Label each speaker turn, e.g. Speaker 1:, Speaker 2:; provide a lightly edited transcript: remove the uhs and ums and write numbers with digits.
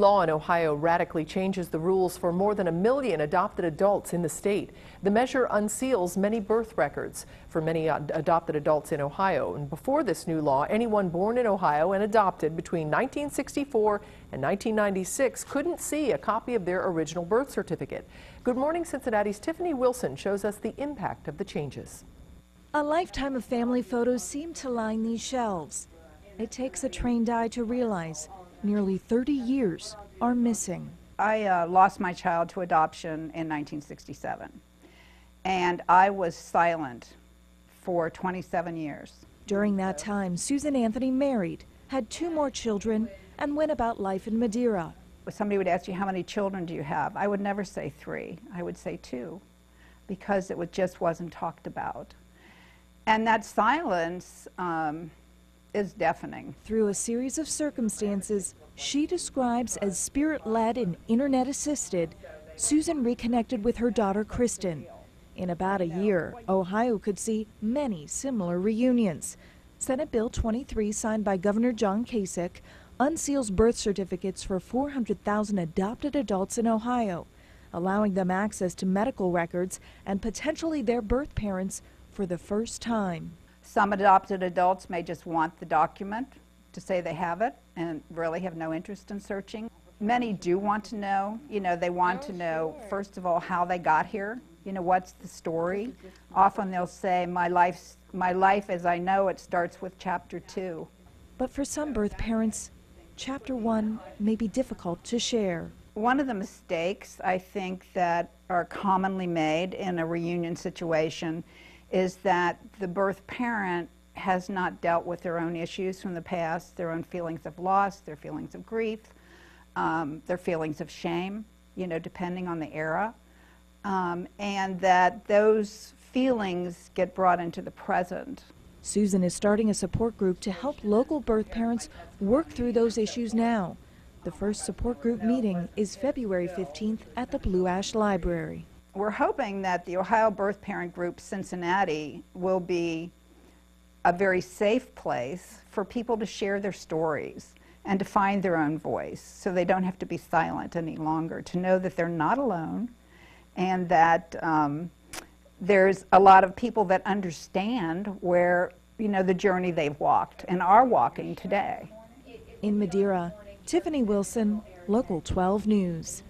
Speaker 1: Law in Ohio radically changes the rules for more than 1 million adopted adults in the state. The measure unseals many birth records for many adopted adults in Ohio. And before this new law, anyone born in Ohio and adopted between 1964 and 1996 couldn't see a copy of their original birth certificate. Good morning, Cincinnati's Tiffany Wilson shows us the impact of the changes.
Speaker 2: A lifetime of family photos seem to line these shelves. It takes a trained eye to realize nearly 30 years are missing.
Speaker 3: I lost my child to adoption in 1967, and I was silent for 27 years.
Speaker 2: During that time, says.Anthony married, had 2 more children, and went about life in Madeira.
Speaker 3: If somebody would ask you, how many children do you have? I would never say 3. I would say 2, because it just wasn't talked about. And that silence is deafening.
Speaker 2: Through a series of circumstances she describes as spirit-led and internet-assisted, Susan reconnected with her daughter Kristen. In about a year, Ohio could see many similar reunions. Senate Bill 23, signed by Governor Kasich, unseals birth certificates for 400,000 adopted adults in Ohio, allowing them access to medical records and potentially their birth parents for the first time.
Speaker 3: Some adopted adults may just want the document to say they have it and really have no interest in searching. Many do want to know. They want to know, first of all, how they got here. What's the story? Often they'll say, my life as I know it starts with chapter 2.
Speaker 2: But for some birth parents, chapter 1 may be difficult to share.
Speaker 3: One of the mistakes I think that are commonly made in a reunion situation is that the birth parent has not dealt with their own issues from the past, their own feelings of loss, their feelings of grief, their feelings of shame, depending on the era, and that those feelings get brought into the present.
Speaker 2: Susan is starting a support group to help local birth parents work through those issues now. The first support group meeting is February 15th at the Blue Ash Library.
Speaker 3: We're hoping that the Ohio Birthparent Group Cincinnati will be a very safe place for people to share their stories and to find their own voice, so they don't have to be silent any longer, to know that they're not alone and that there's a lot of people that understand where, the journey they've walked and are walking today.
Speaker 2: In Madeira, Tiffany Wilson, Local 12 News.